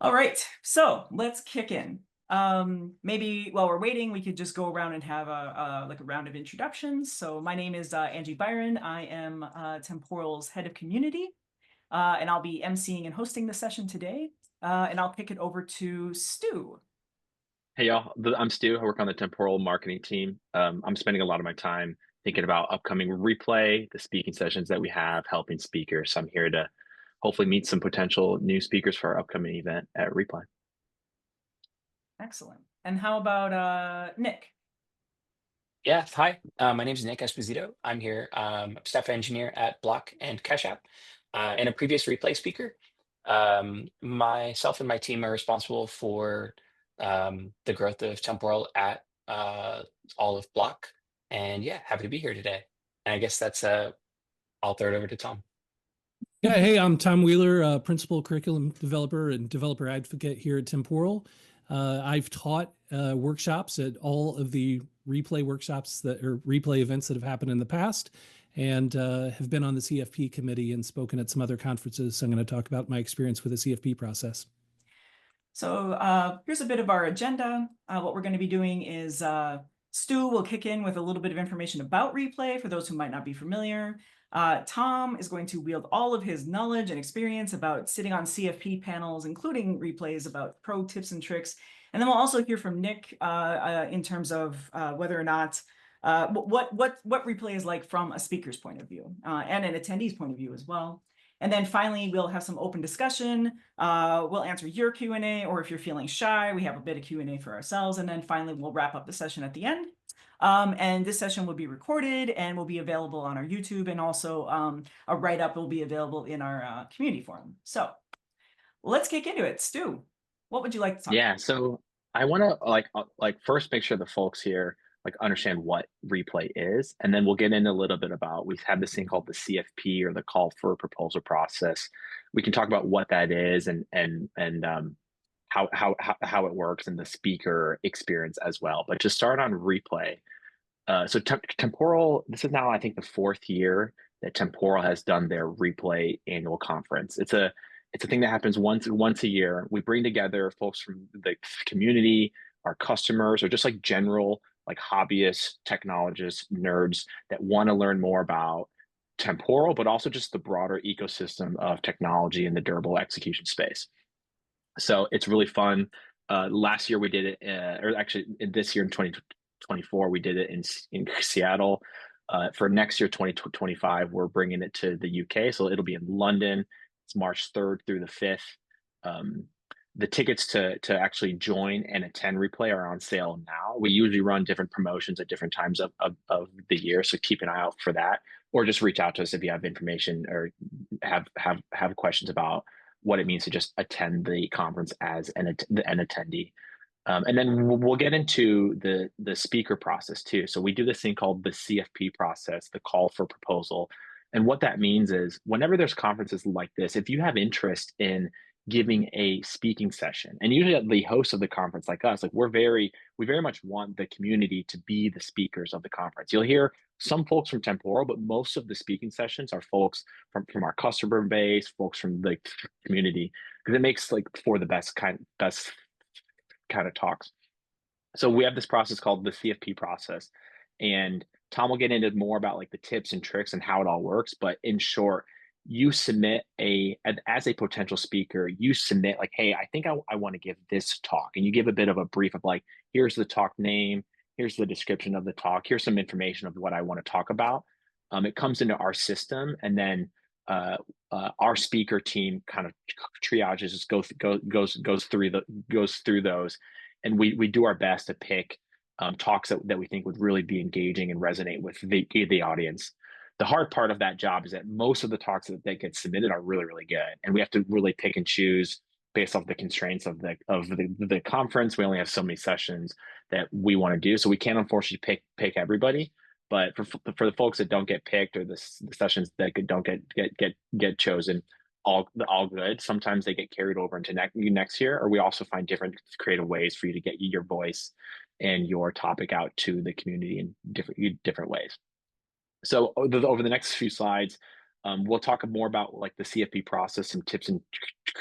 All right, so let's kick in. Maybe while we're waiting, we could just go around and have a round of introductions. So my name is Angie Byron. I am Temporal's head of community, and I'll be emceeing and hosting the session today. And I'll kick it over to Stu. Hey y'all, I'm Stu. I work on the Temporal marketing team. I'm spending a lot of my time thinking about upcoming replay, the speaking sessions that we have, helping speakers. So I'm here to hopefully meet some potential new speakers for our upcoming event at Replay. Excellent. And how about Nick? Yeah, hi. My name is Nick Esposito. I'm here, staff engineer at Block and Cash App, and a previous replay speaker. Myself and my team are responsible for the growth of Temporal at all of Block. And yeah, happy to be here today. And I guess that's I'll throw it over to Tom. Yeah, hey, I'm Tom Wheeler, principal curriculum developer and developer advocate here at Temporal. I've taught workshops at all of the replay workshops that or replay events that have happened in the past, and have been on the CFP committee and spoken at some other conferences. So I'm going to talk about my experience with the CFP process. So here's a bit of our agenda. What we're going to be doing is Stu will kick in with a little bit of information about replay for those who might not be familiar. Tom is going to wield all of his knowledge and experience about sitting on CFP panels, including replays about pro tips and tricks. And then we'll also hear from Nick in terms of whether or not what replay is like from a speaker's point of view and an attendee's point of view as well. And then finally, we'll have some open discussion. We'll answer your Q&A, or if you're feeling shy, we have a bit of Q&A for ourselves. And then finally, we'll wrap up the session at the end. And this session will be recorded and will be available on our YouTube, and also a write-up will be available in our community forum. So let's kick into it. Stu, what would you like to talk about? Yeah, so I want to first make sure the folks here understand what replay is, and then we'll get into a little bit about we've had this thing called the CFP, or the call for proposal process. We can talk about what that is and how it works and the speaker experience as well. But to start on replay, so Temporal, this is now I think the fourth year that Temporal has done their replay annual conference. It's a thing that happens once a year. We bring together folks from the community, our customers, or just like general hobbyists, technologists, nerds that want to learn more about Temporal, but also just the broader ecosystem of technology in the durable execution space. So it's really fun. Last year we did it, or actually this year in 2024 we did it in Seattle. For next year, 2025, we're bringing it to the UK, so it'll be in London. It's March 3rd through the 5th. The tickets to actually join and attend replay are on sale now. We usually run different promotions at different times of the year, so keep an eye out for that, or just reach out to us if you have information or have questions about what it means to just attend the conference as an attendee. And then we'll get into the speaker process too. So we do this thing called the CFP process, the call for proposal. And what that means is whenever there's conferences like this, if you have interest in giving a speaking session, and usually the host of the conference like us, we very much want the community to be the speakers of the conference. You'll hear some folks from Temporal, but most of the speaking sessions are folks from our customer base, folks from the community, because it makes for the best kind of talks. So we have this process called the CFP process, and Tom will get into more about the tips and tricks and how it all works. But in short, you submit as a potential speaker, you submit hey, I think I want to give this talk, and you give a bit of a brief of here's the talk name, here's the description of the talk, here's some information of what I want to talk about. It comes into our system, and then our speaker team kind of triages, goes through those, and we do our best to pick talks that we think would really be engaging and resonate with the audience. The hard part of that job is that most of the talks that get submitted are really, really good, and we have to really pick and choose based off the constraints of the conference. We only have so many sessions that we want to do, so we can't unfortunately pick everybody. But for the folks that don't get picked, or the sessions that don't get chosen, all good. Sometimes they get carried over into next year, or we also find different creative ways for you to get your voice and your topic out to the community in different ways. So over the next few slides, we'll talk more about the CFP process, some tips and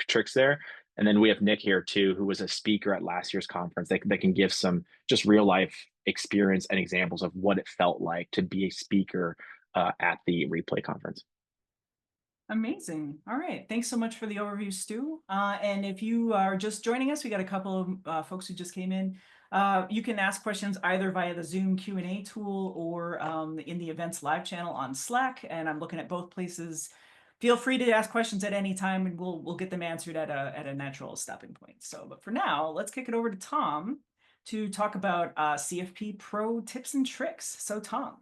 tricks there, And then we have Nick here too, who was a speaker at last year's conference that can give some just real life experience and examples of what it felt like to be a speaker at the Replay conference. Amazing. All right. Thanks so much for the overview, Stu. And if you are just joining us, we got a couple of folks who just came in. You can ask questions either via the Zoom Q&A tool or in the events live channel on Slack. And I'm looking at both places. Feel free to ask questions at any time, and we'll get them answered at a natural stopping point. So, but for now, let's kick it over to Tom to talk about CFP Pro tips and tricks. So, Tom.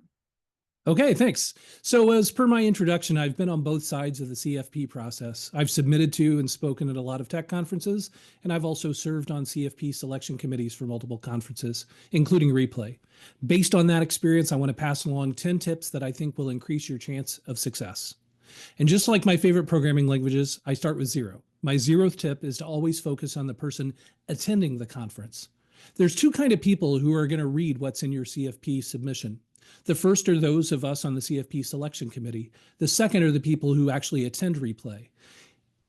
Okay, thanks. So as per my introduction, I've been on both sides of the CFP process. I've submitted to and spoken at a lot of tech conferences, and I've also served on CFP selection committees for multiple conferences, including Replay. Based on that experience, I want to pass along 10 tips that I think will increase your chance of success. And just like my favorite programming languages, I start with 0. My 0th tip is to always focus on the person attending the conference. There's two kinds of people who are going to read what's in your CFP submission. The first are those of us on the CFP selection committee. The second are the people who actually attend Replay.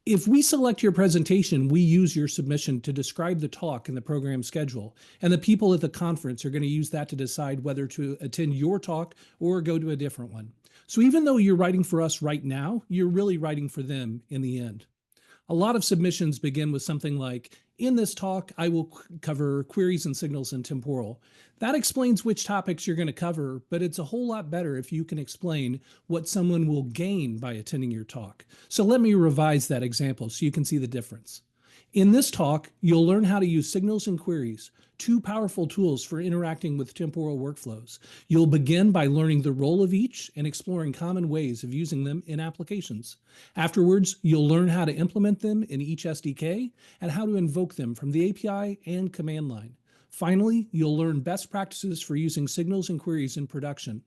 If we select your presentation, we use your submission to describe the talk and the program schedule, and the people at the conference are going to use that to decide whether to attend your talk or go to a different one. So even though you're writing for us right now, you're really writing for them in the end. A lot of submissions begin with something like, in this talk, I will cover queries and signals in Temporal. That explains which topics you're going to cover, but it's a whole lot better if you can explain what someone will gain by attending your talk. So let me revise that example so you can see the difference. In this talk, you'll learn how to use signals and queries, two powerful tools for interacting with temporal workflows. You'll begin by learning the role of each and exploring common ways of using them in applications. Afterwards, you'll learn how to implement them in each SDK and how to invoke them from the API and command line. Finally, you'll learn best practices for using signals and queries in production.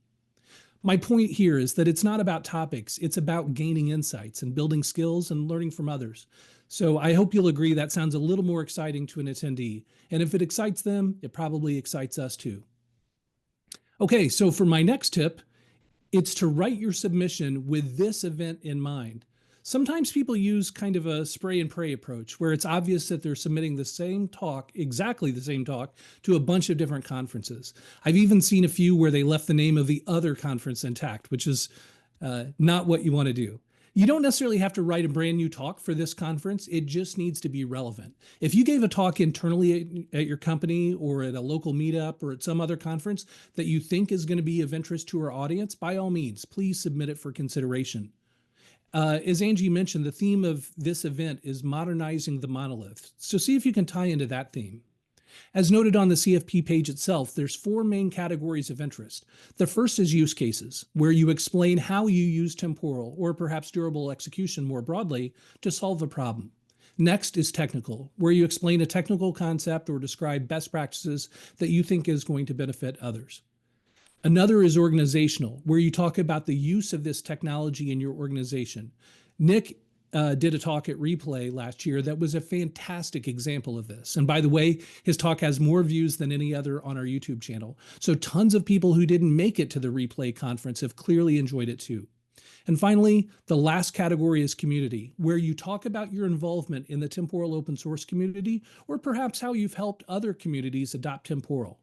My point here is that it's not about topics, it's about gaining insights and building skills and learning from others. So I hope you'll agree that sounds a little more exciting to an attendee. And if it excites them, it probably excites us too. Okay, so for my next tip, it's to write your submission with this event in mind. Sometimes people use kind of a spray and pray approach where it's obvious that they're submitting the same talk, exactly the same talk, to a bunch of different conferences. I've even seen a few where they left the name of the other conference intact, which is not what you want to do. You don't necessarily have to write a brand new talk for this conference. It just needs to be relevant. If you gave a talk internally at your company or at a local meetup or at some other conference that you think is going to be of interest to our audience, by all means, please submit it for consideration. As Angie mentioned, the theme of this event is modernizing the monolith. So see if you can tie into that theme. As noted on the CFP page itself, there's 4 main categories of interest. The first is use cases, where you explain how you use temporal or perhaps durable execution more broadly to solve a problem. Next is technical, where you explain a technical concept or describe best practices that you think is going to benefit others. Another is organizational, where you talk about the use of this technology in your organization. Nick did a talk at Replay last year that was a fantastic example of this. And by the way, his talk has more views than any other on our YouTube channel. So tons of people who didn't make it to the Replay conference have clearly enjoyed it too. And finally, the last category is community, where you talk about your involvement in the Temporal open source community, or perhaps how you've helped other communities adopt Temporal.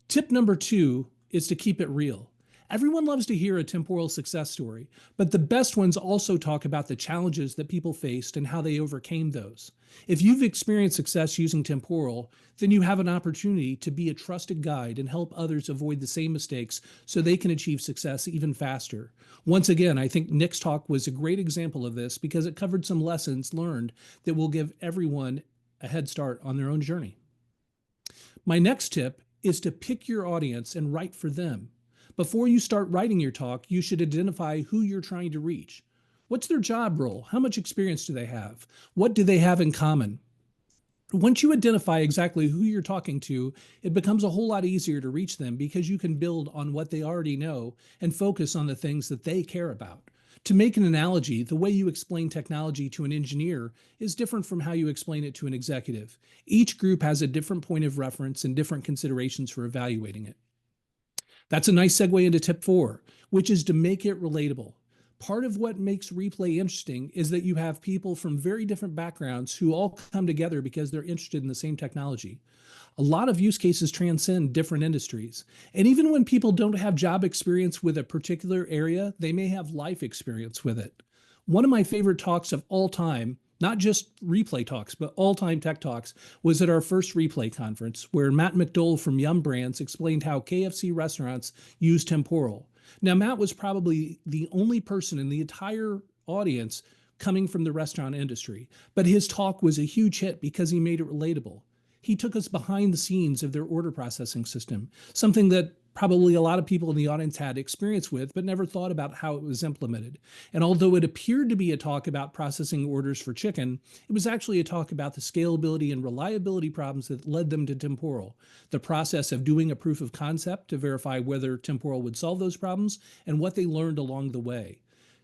Tip number 2 is to keep it real. Everyone loves to hear a temporal success story, but the best ones also talk about the challenges that people faced and how they overcame those. If you've experienced success using temporal, then you have an opportunity to be a trusted guide and help others avoid the same mistakes so they can achieve success even faster. Once again, I think Nick's talk was a great example of this because it covered some lessons learned that will give everyone a head start on their own journey. My next tip is to pick your audience and write for them. Before you start writing your talk, you should identify who you're trying to reach. What's their job role? How much experience do they have? What do they have in common? Once you identify exactly who you're talking to, it becomes a whole lot easier to reach them because you can build on what they already know and focus on the things that they care about. To make an analogy, the way you explain technology to an engineer is different from how you explain it to an executive. Each group has a different point of reference and different considerations for evaluating it. That's a nice segue into tip 4, which is to make it relatable. Part of what makes replay interesting is that you have people from very different backgrounds who all come together because they're interested in the same technology. A lot of use cases transcend different industries. And even when people don't have job experience with a particular area, they may have life experience with it. One of my favorite talks of all time, not just replay talks, but all time tech talks, was at our first replay conference, where Matt McDowell from Yum Brands explained how KFC restaurants use Temporal. Now, Matt was probably the only person in the entire audience coming from the restaurant industry, but his talk was a huge hit because he made it relatable. He took us behind the scenes of their order processing system, something that probably a lot of people in the audience had experience with, but never thought about how it was implemented. And although it appeared to be a talk about processing orders for chicken, it was actually a talk about the scalability and reliability problems that led them to Temporal, the process of doing a proof of concept to verify whether Temporal would solve those problems, and what they learned along the way.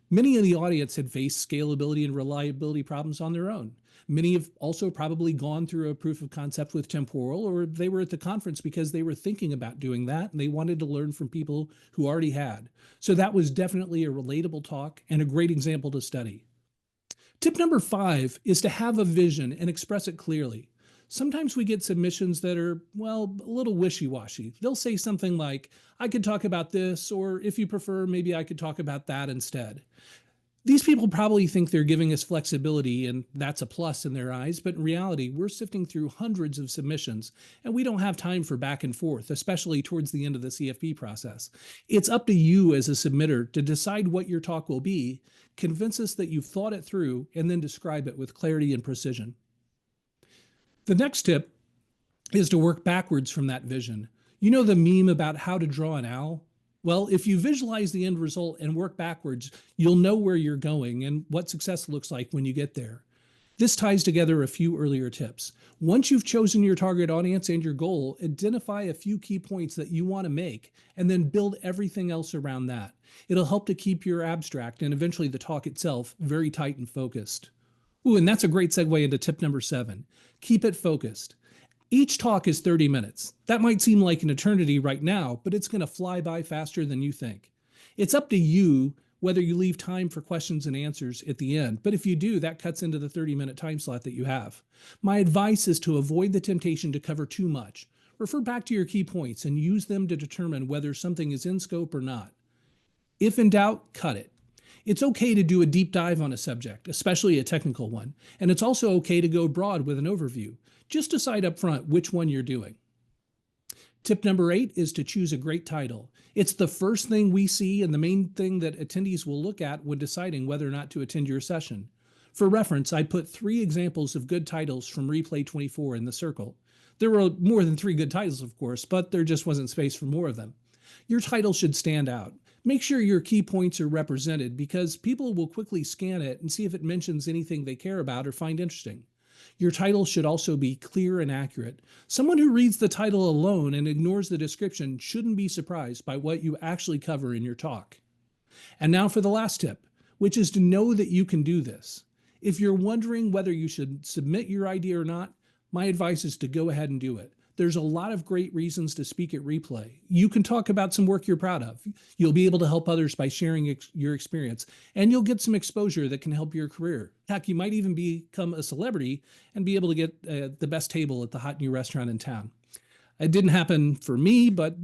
Many in the audience had faced scalability and reliability problems on their own. Many have also probably gone through a proof of concept with Temporal, or they were at the conference because they were thinking about doing that and they wanted to learn from people who already had. So that was definitely a relatable talk and a great example to study. Tip number 5 is to have a vision and express it clearly. Sometimes we get submissions that are, well, a little wishy-washy. They'll say something like, I could talk about this, or if you prefer, maybe I could talk about that instead. These people probably think they're giving us flexibility, and that's a plus in their eyes, but in reality, we're sifting through hundreds of submissions, and we don't have time for back and forth, especially towards the end of the CFP process. It's up to you as a submitter to decide what your talk will be, convince us that you've thought it through, and then describe it with clarity and precision. The next tip is to work backwards from that vision. You know the meme about how to draw an owl? Well, if you visualize the end result and work backwards, you'll know where you're going and what success looks like when you get there. This ties together a few earlier tips. Once you've chosen your target audience and your goal, identify a few key points that you want to make, and then build everything else around that. It'll help to keep your abstract and eventually the talk itself very tight and focused. Ooh, and that's a great segue into tip number 7. Keep it focused. Each talk is 30 minutes. That might seem like an eternity right now, but it's going to fly by faster than you think. It's up to you whether you leave time for questions and answers at the end, but if you do, that cuts into the 30-minute time slot that you have. My advice is to avoid the temptation to cover too much. Refer back to your key points and use them to determine whether something is in scope or not. If in doubt, cut it. It's okay to do a deep dive on a subject, especially a technical one, and it's also okay to go broad with an overview. Just decide up front which one you're doing. Tip number 8 is to choose a great title. It's the first thing we see and the main thing that attendees will look at when deciding whether or not to attend your session. For reference, I put 3 examples of good titles from Replay 24 in the circle. There were more than 3 good titles, of course, but there just wasn't space for more of them. Your title should stand out. Make sure your key points are represented because people will quickly scan it and see if it mentions anything they care about or find interesting. Your title should also be clear and accurate. Someone who reads the title alone and ignores the description shouldn't be surprised by what you actually cover in your talk. And now for the last tip, which is to know that you can do this. If you're wondering whether you should submit your idea or not, my advice is to go ahead and do it. There's a lot of great reasons to speak at Replay. You can talk about some work you're proud of. You'll be able to help others by sharing your experience, and you'll get some exposure that can help your career. Heck, you might even become a celebrity and be able to get the best table at the hot new restaurant in town. It didn't happen for me, but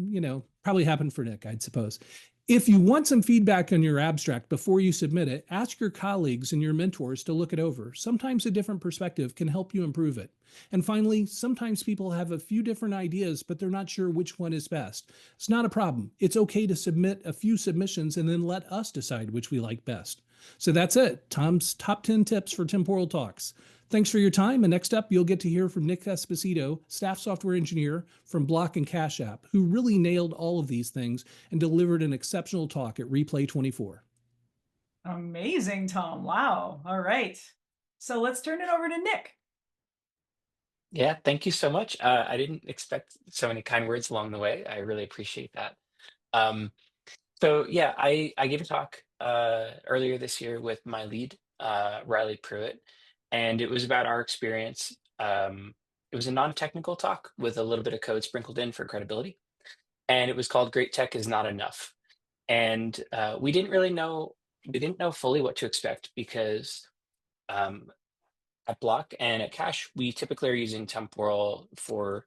probably happened for Nick, I'd suppose. If you want some feedback on your abstract before you submit it, ask your colleagues and your mentors to look it over. Sometimes a different perspective can help you improve it. And finally, sometimes people have a few different ideas, but they're not sure which one is best. It's not a problem. It's okay to submit a few submissions and then let us decide which we like best. So that's it. Tom's top 10 tips for Temporal Talks. Thanks for your time. And next up, you'll get to hear from Nick Esposito, staff software engineer from Block and Cash App, who really nailed all of these things and delivered an exceptional talk at Replay 24. Amazing, Tom. Wow. All right. So let's turn it over to Nick. Yeah, thank you so much. I didn't expect so many kind words along the way. I really appreciate that. So yeah, I gave a talk earlier this year with my lead, Riley Pruitt, and it was about our experience. It was a non-technical talk with a little bit of code sprinkled in for credibility, and it was called "Great Tech is Not Enough." And we didn't really know we didn't know fully what to expect because um, at Block and at Cache, we typically are using Temporal for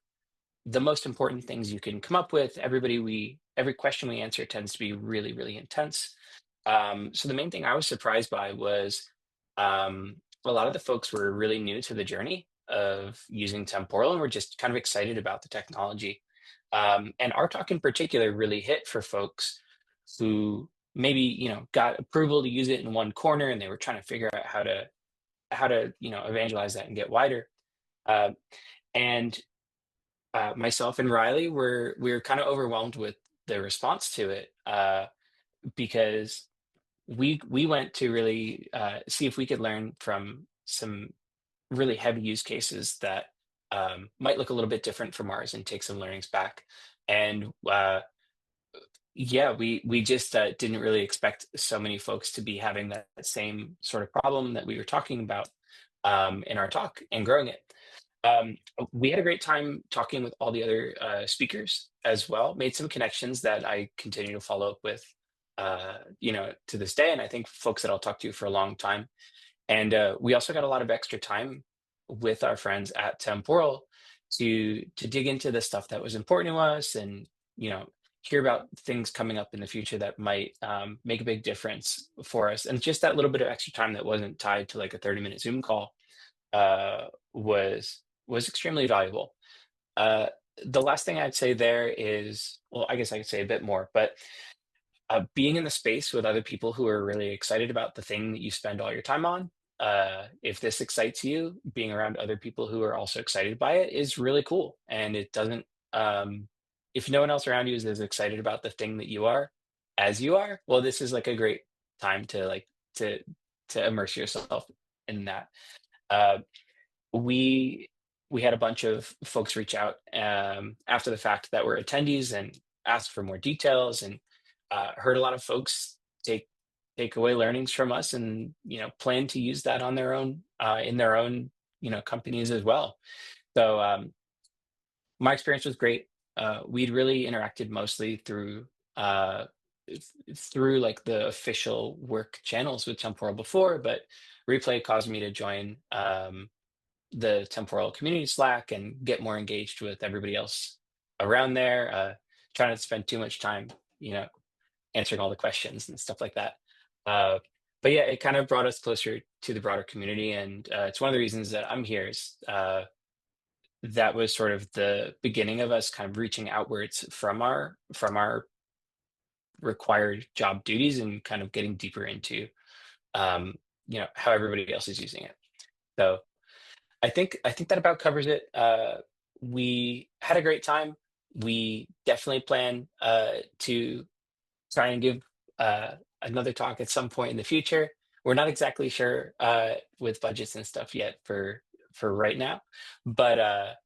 the most important things you can come up with. Every question we answer tends to be really, really intense. So the main thing I was surprised by was a lot of the folks were really new to the journey of using Temporal and were just kind of excited about the technology. And our talk in particular really hit for folks who maybe got approval to use it in one corner and they were trying to figure out how to evangelize that and get wider. Uh, and Myself and Riley we were kind of overwhelmed with the response to it because we went to really see if we could learn from some really heavy use cases that might look a little bit different from ours and take some learnings back. And yeah, we just didn't really expect so many folks to be having that same sort of problem that we were talking about in our talk and growing it. We had a great time talking with all the other speakers as well, made some connections that I continue to follow up with, to this day. And I think folks that I'll talk to for a long time. And we also got a lot of extra time with our friends at Temporal to dig into the stuff that was important to us and, hear about things coming up in the future that might make a big difference for us. And just that little bit of extra time that wasn't tied to like a 30-minute Zoom call uh, was extremely valuable. Uh, the last thing I'd say there is, well, I guess I could say a bit more, but being in the space with other people who are really excited about the thing that you spend all your time on. If this excites you, being around other people who are also excited by it is really cool. And it doesn't, if no one else around you is as excited about the thing that you are as you are, well, this is like a great time to to immerse yourself in that. Uh, we we had a bunch of folks reach out after the fact that were attendees and asked for more details and heard a lot of folks take away learnings from us and plan to use that on their own in their own companies as well. So my experience was great. We'd really interacted mostly uh, through like the official work channels with Temporal before, but Replay caused me to join the Temporal community Slack and get more engaged with everybody else around there. Trying not to spend too much time, answering all the questions and stuff like that. Uh, but yeah, it kind of brought us closer to the broader community, and it's one of the reasons that I'm here. Is that was sort of the beginning of us kind of reaching outwards from our required job duties and kind of getting deeper into how everybody else is using it. So I think that about covers it. We had a great time. We definitely plan to try and give another talk at some point in the future. We're not exactly sure with budgets and stuff yet for right now, but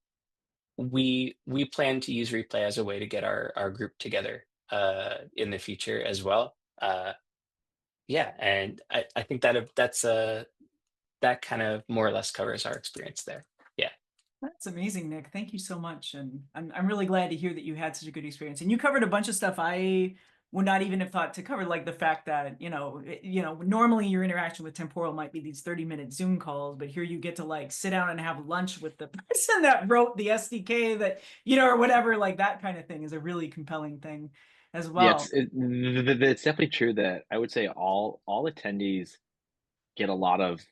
we plan to use Replay as a way to get our group together in the future as well. Yeah, and I think that kind of more or less covers our experience there. Yeah. That's amazing, Nick. Thank you so much. And I'm really glad to hear that you had such a good experience. And you covered a bunch of stuff I would not even have thought to cover, like the fact that, normally your interaction with Temporal might be these 30-minute Zoom calls, but here you get to like sit down and have lunch with the person that wrote the SDK that, or whatever, like that kind of thing is a really compelling thing as Yeah, well. it's definitely true that I would say all attendees get a lot of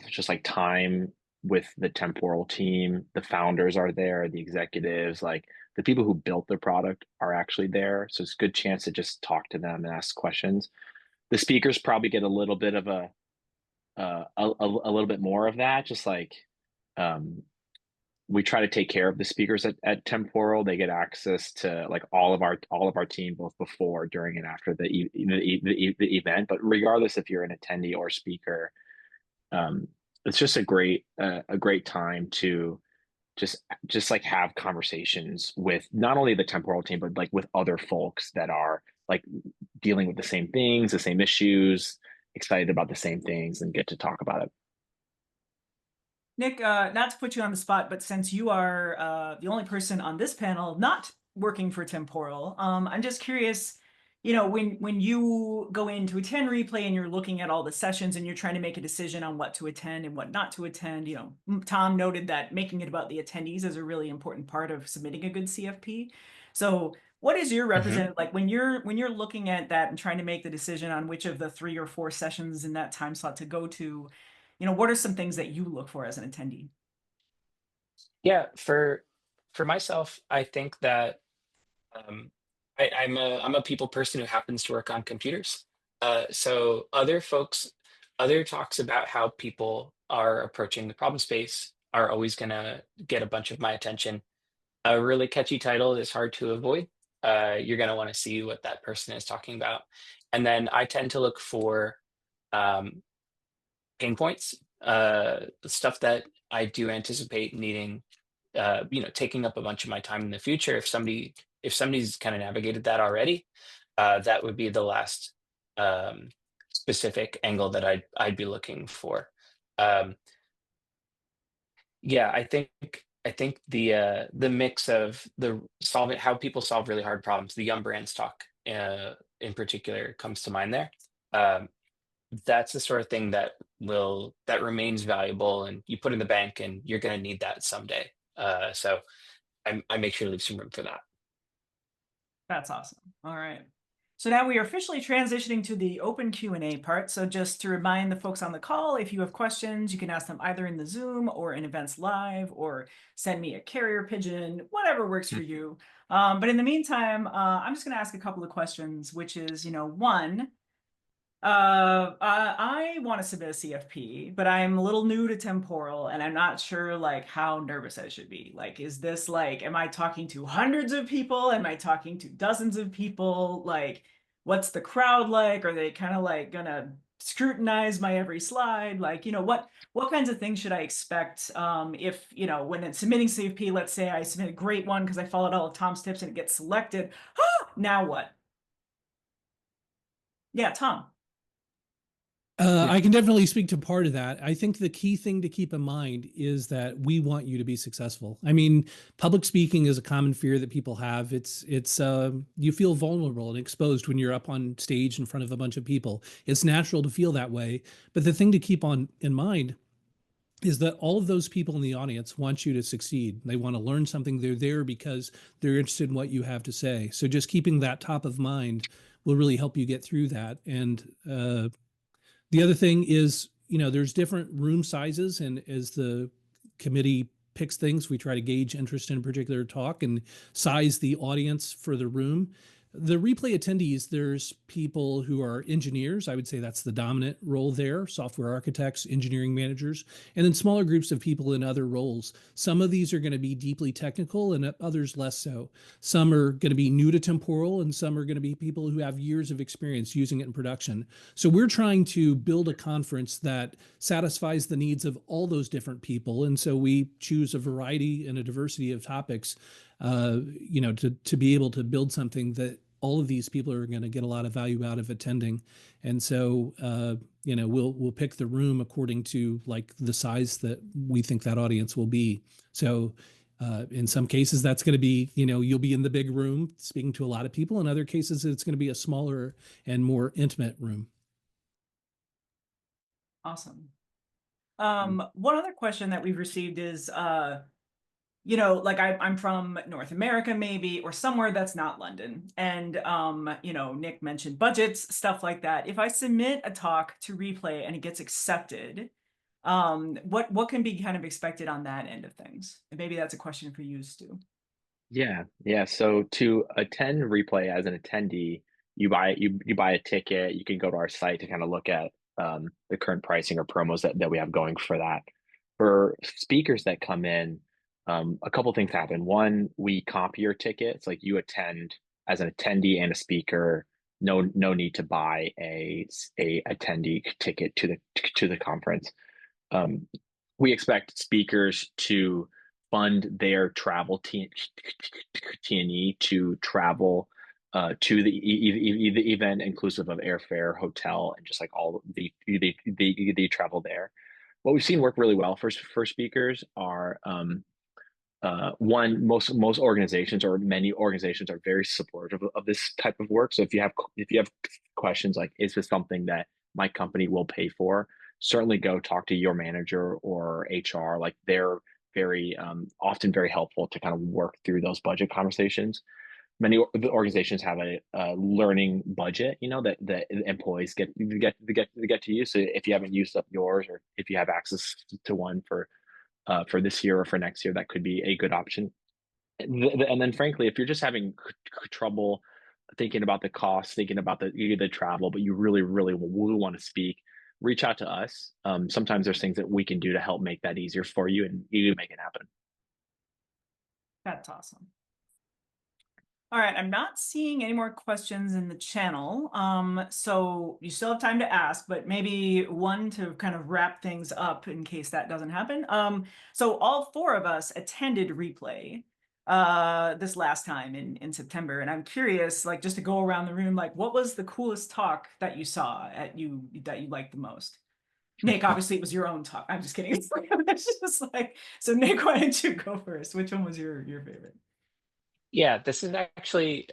just like time with the Temporal team. The founders are there, the executives, like the people who built the product are actually there. So it's a good chance to just talk to them and ask questions. The speakers probably get a little bit of a little bit more of that. Just like um, we try to take care of the speakers at Temporal. They get access to like all of our team, both before, during, and after the event. But regardless if you're an attendee or speaker, it's just a great time to just like have conversations with not only the Temporal team but like with other folks that are like dealing with the same things, the same issues, excited about the same things, and get to talk about it. Nick, not to put you on the spot, but since you are the only person on this panel not working for Temporal, I'm just curious, you know, when you go in to attend replay and you're looking at all the sessions and you're trying to make a decision on what to attend and what not to attend, you know, Tom noted that making it about the attendees is a really important part of submitting a good CFP. So what is your representative like when you're looking at that and trying to make the decision on which of the 3 or 4 sessions in that time slot to go to? You know, what are some things that you look for as an attendee? Yeah, for myself, I think that um, I'm a people person who happens to work on computers. So other talks about how people are approaching the problem space are always gonna get a bunch of my attention. A really catchy title is hard to avoid. You're gonna want to see what that person is talking about, and then I tend to look for um, pain points, stuff that I do anticipate needing, taking up a bunch of my time in the future. If somebody's kind of navigated that already, that would be the last specific angle that I'd be looking for. Um, yeah, I think the mix of the solving how people solve really hard problems, the Yum Brands talk in particular comes to mind there. Um, that's the sort of thing that remains valuable and you put in the bank and you're going to need that someday. So I make sure to leave some room for that. That's awesome. All right. So now we are officially transitioning to the open Q&A part. So just to remind the folks on the call, if you have questions, you can ask them either in the Zoom or in Events Live, or send me a carrier pigeon, whatever works for you. But in the meantime, I'm just going to ask a couple of questions, which is, you know, one, I want to submit a CFP, but I'm a little new to Temporal and I'm not sure like how nervous I should be. Like, is this like, am I talking to hundreds of people? Am I talking to dozens of people? Like, what's the crowd like? Are they kind of like gonna scrutinize my every slide? Like, you know, what kinds of things should I expect if, you know, when it's submitting CFP, let's say I submit a great one because I followed all of Tom's tips and it gets selected. Now what? Yeah, Tom. I can definitely speak to part of that. I think the key thing to keep in mind is that we want you to be successful. I mean, public speaking is a common fear that people have. It's you feel vulnerable and exposed when you're up on stage in front of a bunch of people. It's natural to feel that way. But the thing to keep on in mind is that all of those people in the audience want you to succeed. They want to learn something. They're there because they're interested in what you have to say. So just keeping that top of mind will really help you get through that. And the other thing is, you know, there's different room sizes, and as the committee picks things, we try to gauge interest in a particular talk and size the audience for the room. The replay attendees, there's people who are engineers. I would say that's the dominant role there, software architects, engineering managers, and then smaller groups of people in other roles. Some of these are going to be deeply technical and others less so. Some are going to be new to Temporal, and some are going to be people who have years of experience using it in production. So we're trying to build a conference that satisfies the needs of all those different people. And so we choose a variety and a diversity of topics, to be able to build something that all of these people are going to get a lot of value out of attending. And so, we'll pick the room according to like the size that we think that audience will be. So in some cases, that's going to be, you'll be in the big room speaking to a lot of people. In other cases, it's going to be a smaller and more intimate room. Awesome. One other question that we've received is, like I'm from North America, maybe, or somewhere that's not London. And, Nick mentioned budgets, stuff like that. If I submit a talk to replay and it gets accepted, what can be kind of expected on that end of things? And maybe that's a question for you, Stu. Yeah. So to attend replay as an attendee, you buy a ticket. You can go to our site to kind of look at the current pricing or promos that we have going for that. For speakers that come in, a couple things happen. One, we comp your tickets, like you attend as an attendee and a speaker. No need to buy a attendee ticket to the conference. We expect speakers to fund their travel T&E to travel to the event, inclusive of airfare, hotel, and just like all the travel there. What we've seen work really well for speakers are most organizations or many organizations are very supportive of this type of work. So if you have questions like, is this something that my company will pay for? Certainly go talk to your manager or HR. Like they're very often very helpful to kind of work through those budget conversations. Many organizations have a learning budget, that employees get to use. So if you haven't used up yours, or if you have access to one for this year or for next year, that could be a good option. And then, frankly, if you're just having trouble thinking about the cost, thinking about the travel, but you really, really want to speak, reach out to us. Sometimes there's things that we can do to help make that easier for you, and you make it happen. That's awesome. All right, I'm not seeing any more questions in the channel. So you still have time to ask, but maybe one to kind of wrap things up in case that doesn't happen. So all four of us attended Replay this last time in September, and I'm curious, like, just to go around the room, like, what was the coolest talk that you saw that you liked the most? Nick, obviously it was your own talk. I'm just kidding. It's just like, so Nick, why don't you go first? Which one was your favorite? Yeah, this is actually,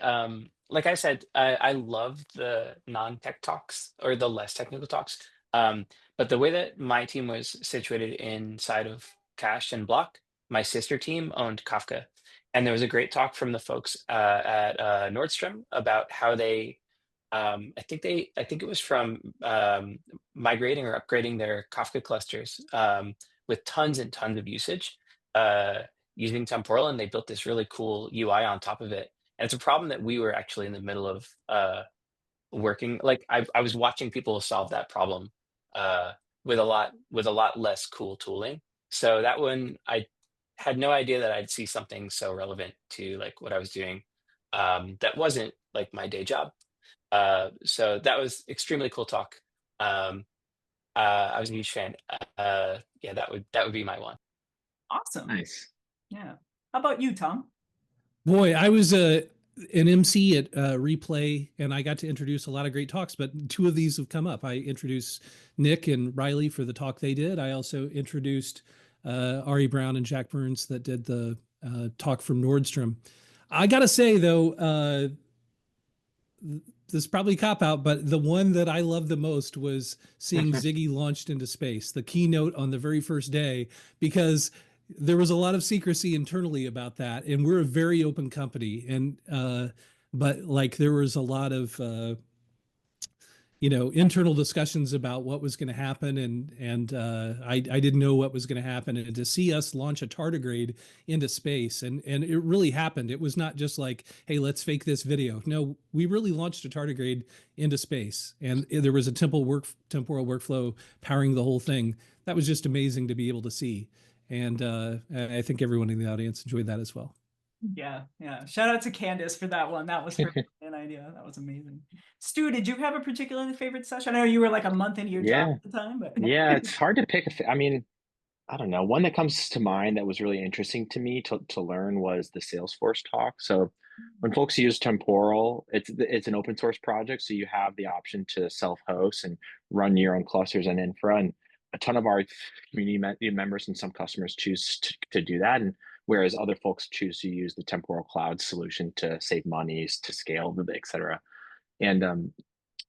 like I said, I love the non-tech talks or the less technical talks. But the way that my team was situated inside of Cache and Block, my sister team owned Kafka. And there was a great talk from the folks at Nordstrom about how they, I think it was from migrating or upgrading their Kafka clusters with tons and tons of usage. Using Temporal, and they built this really cool UI on top of it. And it's a problem that we were actually in the middle of working. Like I was watching people solve that problem with a lot less cool tooling. So that one, I had no idea that I'd see something so relevant to like what I was doing that wasn't like my day job. So that was extremely cool talk. I was a huge fan. Yeah, that would be my one. Awesome. Nice. Yeah. How about you, Tom? Boy, I was an MC at Replay, and I got to introduce a lot of great talks, but two of these have come up. I introduced Nick and Riley for the talk they did. I also introduced Ari Brown and Jack Burns that did the talk from Nordstrom. I got to say, though, this is probably a cop out, but the one that I loved the most was seeing Ziggy launched into space, the keynote on the very first day, because there was a lot of secrecy internally about that, and we're a very open company, and but like there was a lot of internal discussions about what was going to happen, and I didn't know what was going to happen, and to see us launch a tardigrade into space, and it really happened. It was not just like, hey, let's fake this video. No, we really launched a tardigrade into space, and there was a temporal workflow powering the whole thing. That was just amazing to be able to see, and I think everyone in the audience enjoyed that as well. Yeah. Shout out to Candace for that one. That was an idea. That was amazing. Stu, did you have a particularly favorite session? I know you were like a month into your job at the time, but Yeah, it's hard to pick. I mean, I don't know. One that comes to mind that was really interesting to me to learn was the Salesforce talk. So when folks use Temporal, it's an open source project, so you have the option to self-host and run your own clusters and infra. And a ton of our community members and some customers choose to do that, and whereas other folks choose to use the Temporal Cloud solution to save monies, to scale, et cetera. And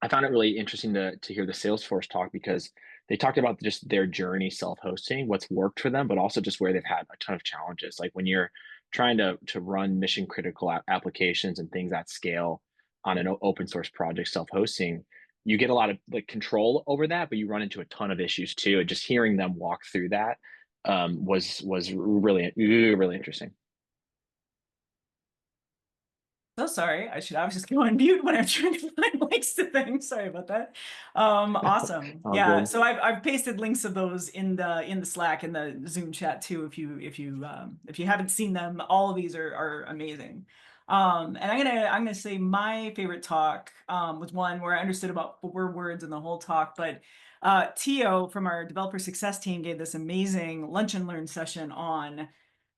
I found it really interesting to hear the Salesforce talk, because they talked about just their journey self-hosting, what's worked for them, but also just where they've had a ton of challenges. Like when you're trying to run mission critical applications and things at scale on an open source project self-hosting, you get a lot of like control over that, but you run into a ton of issues too. And just hearing them walk through that was really interesting. so sorry. I was just going on mute when I'm trying to find links to things. Sorry about that. Awesome. Yeah. Good. So I've pasted links of those in the Slack and the Zoom chat too. If you haven't seen them, all of these are amazing. And I'm gonna say my favorite talk was one where I understood about 4 words in the whole talk, but Tio from our developer success team gave this amazing lunch and learn session on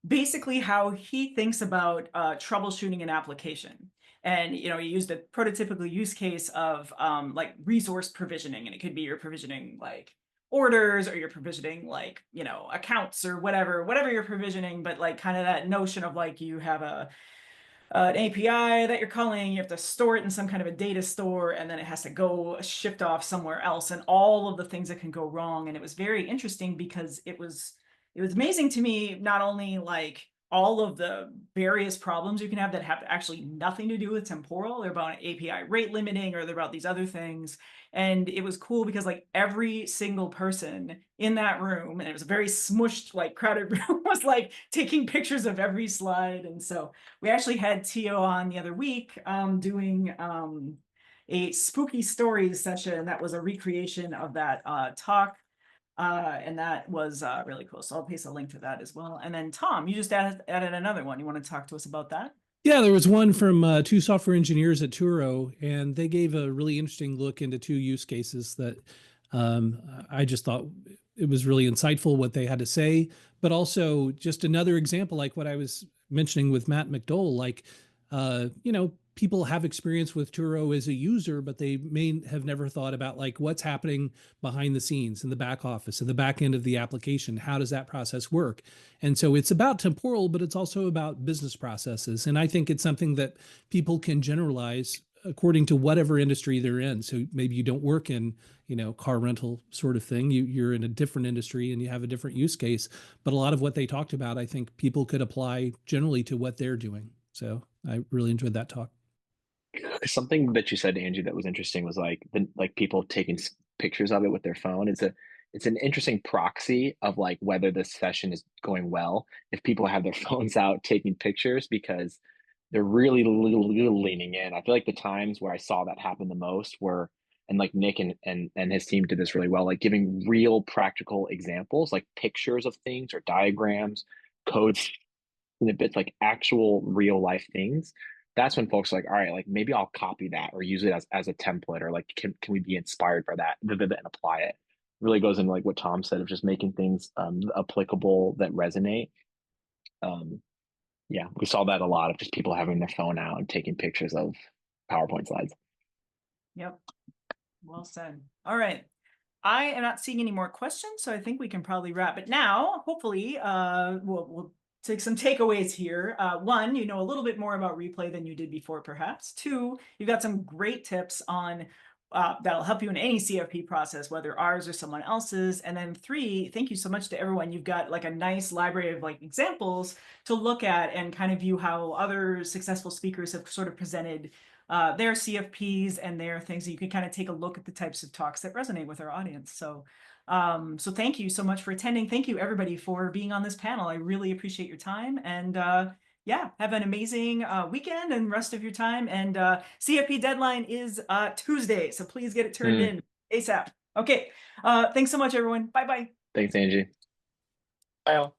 basically how he thinks about troubleshooting an application. And he used a prototypical use case of like resource provisioning, and it could be you're provisioning like orders, or you're provisioning like, you know, accounts or whatever you're provisioning, but like kind of that notion of like you have an API that you're calling, you have to store it in some kind of a data store, and then it has to go shipped off somewhere else, and all of the things that can go wrong. And it was very interesting because it was amazing to me, not only like all of the various problems you can have that have actually nothing to do with temporal. They're about API rate limiting, or they're about these other things. And it was cool because like every single person in that room, and it was a very smushed, like crowded room, was like taking pictures of every slide. And so we actually had Tio on the other week doing a spooky stories session that was a recreation of that talk. And that was really cool. So I'll paste a link to that as well. And then Tom, you just added another one. You want to talk to us about that? Yeah, there was one from two software engineers at Turo, and they gave a really interesting look into two use cases that I just thought it was really insightful what they had to say, but also just another example, like what I was mentioning with Matt McDowell, like, you know, people have experience with Turo as a user, but they may have never thought about like what's happening behind the scenes in the back office, in the back end of the application. How does that process work? And so it's about temporal, but it's also about business processes. And I think it's something that people can generalize according to whatever industry they're in. So maybe you don't work in, you know, car rental sort of thing. You're in a different industry and you have a different use case. But a lot of what they talked about, I think people could apply generally to what they're doing. So I really enjoyed that talk. Something that you said, Angie, that was interesting was like people taking pictures of it with their phone. It's an interesting proxy of like whether this session is going well if people have their phones out taking pictures, because they're really leaning in. I feel like the times where I saw that happen the most were, and like Nick and his team did this really well, like giving real practical examples, like pictures of things or diagrams, code snippets, like actual real life things. That's when folks are like, all right, like maybe I'll copy that or use it as a template, or like can we be inspired by that and apply it. Really goes into like what Tom said of just making things applicable that resonate. Um, yeah, we saw that a lot of just people having their phone out and taking pictures of PowerPoint slides. Yep. Well said. All right. I am not seeing any more questions, so I think we can probably wrap it now. Hopefully, we'll take some takeaways here. One, you know a little bit more about replay than you did before, perhaps. Two, you've got some great tips on that'll help you in any CFP process, whether ours or someone else's. And then three, thank you so much to everyone. You've got like a nice library of like examples to look at and kind of view how other successful speakers have sort of presented their CFPs and their things. So you can kind of take a look at the types of talks that resonate with our audience. So, so thank you so much for attending. Thank you everybody for being on this panel. I really appreciate your time, and yeah, have an amazing weekend and rest of your time. And CFP deadline is Tuesday, so please get it turned in ASAP. Okay, thanks so much, everyone. Bye-bye. Thanks, Angie. Bye all.